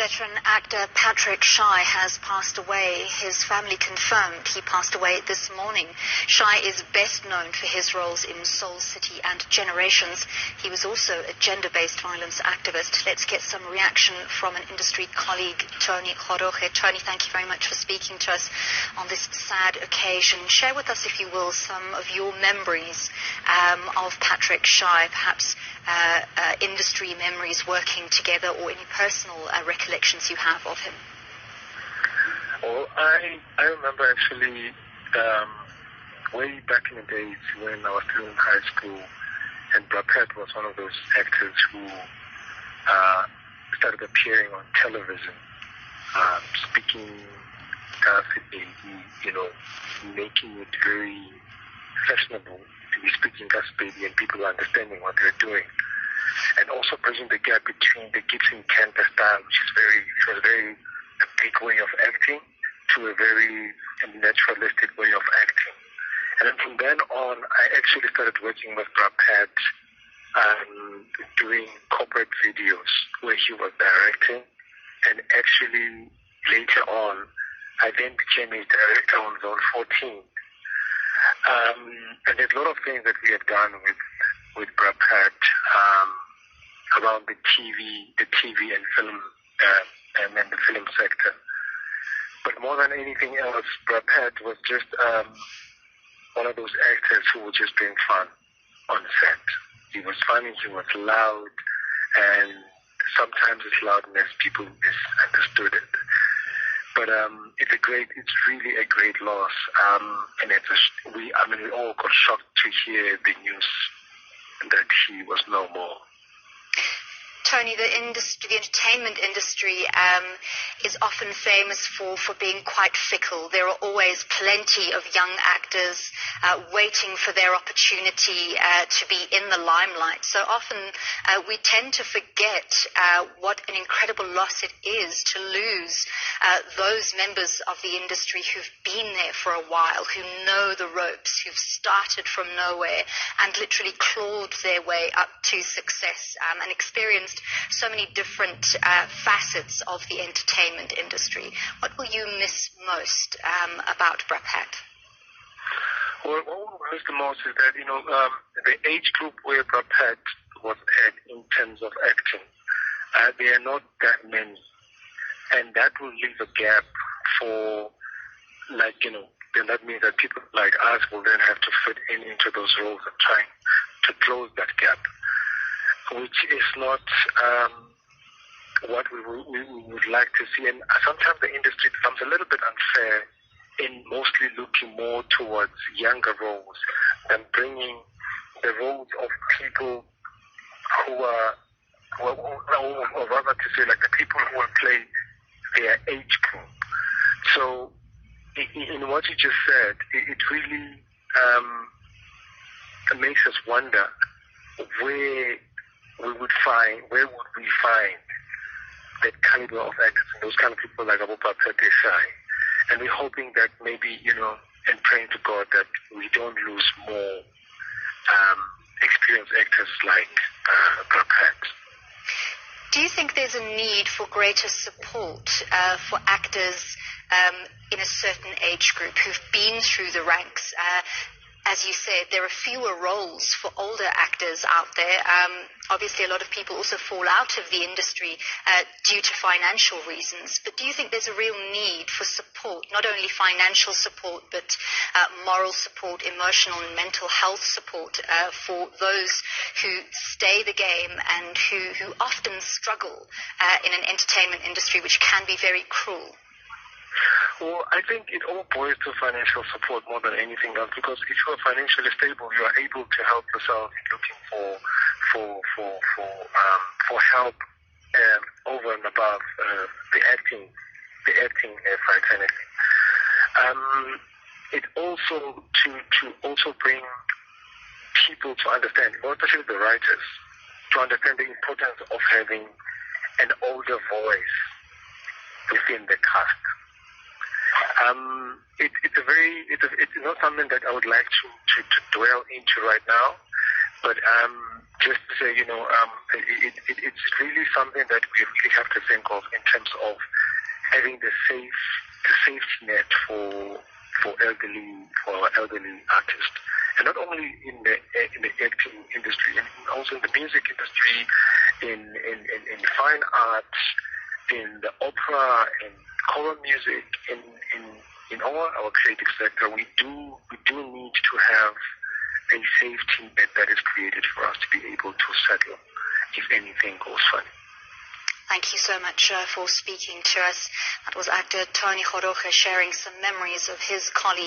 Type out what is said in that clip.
Veteran actor Patrick Shai has passed away. His family confirmed he passed away this morning. Shai is best known for his roles in Soul City and Generations. He was also a gender-based violence activist. Let's get some reaction from an industry colleague, Tony Kgoroge. Tony, thank you very much for speaking to us on this sad occasion. Share with us, if you will, some of your memories of Patrick Shai, perhaps industry memories working together, or any personal recollections you have of him. Well, I remember actually way back in the days when I was still in high school, and Brad Pitt was one of those actors who started appearing on television, speaking Gaspedi, making it very fashionable to be speaking Gaspedi and people understanding what they're doing. And also bridging the gap between the Gibson Cantor style, which is a big way of acting, to a very naturalistic way of acting. And then from then on, I actually started working with Brad Pitt, doing corporate videos where he was directing. And actually, later on, I then became a director on Zone 14. And there's a lot of things that we have done with Brad Pitt around the TV and film, and the film sector. But more than anything else, Brad Pitt was just one of those actors who was just being fun on set. He was funny, he was loud, and sometimes his loudness, people misunderstood it. But it's really a great loss, and we all got shocked to hear the news that he was no more. Tony, the entertainment industry is often famous for being quite fickle. There are always plenty of young actors waiting for their opportunity to be in the limelight. So often we tend to forget what an incredible loss it is to lose those members of the industry who've been there for a while, who know the ropes, who've started from nowhere and literally clawed their way up to success and experienced so many different facets of the entertainment industry. What will you miss most about Brad Pitt? Well, what we miss the most is that, the age group where Brad Pitt was at in terms of acting, there are not that many. And that will leave a gap for, then that means that people like us will then have to fit into those roles and trying to close that gap, which is not what we would like to see. And sometimes the industry becomes a little bit unfair in mostly looking more towards younger roles than bringing the roles of people who are, or rather to say, like the people who will play their age group. So in what you just said, it really makes us wonder where would we find that caliber of actors and those kind of people like Abu Bakr Shai. And we're hoping that maybe, and praying to God that we don't lose more experienced actors like Brad Pitt. Do you think there's a need for greater support for actors in a certain age group who've been through the ranks? As you said, there are fewer roles for older actors out there. Obviously, a lot of people also fall out of the industry due to financial reasons. But do you think there's a real need for support, not only financial support, but moral support, emotional and mental health support for those who stay the game and who often struggle in an entertainment industry which can be very cruel? Well, I think it all boils to financial support more than anything else, because if you are financially stable, you are able to help yourself in looking for help over and above the acting fraternity. It also to also bring people to understand, especially the writers, to understand the importance of having an older voice within the cast. It's not something that I would like to dwell into right now, but just to say, it's really something that we really have to think of in terms of having the safety net for our elderly artists, and not only in the acting industry, and also in the music industry, in fine arts, in the opera, in choral music, in all our creative sector. We do need to have a safety net that is created for us to be able to settle if anything goes funny. Thank you so much for speaking to us. That was actor Tony Kgoroge sharing some memories of his colleague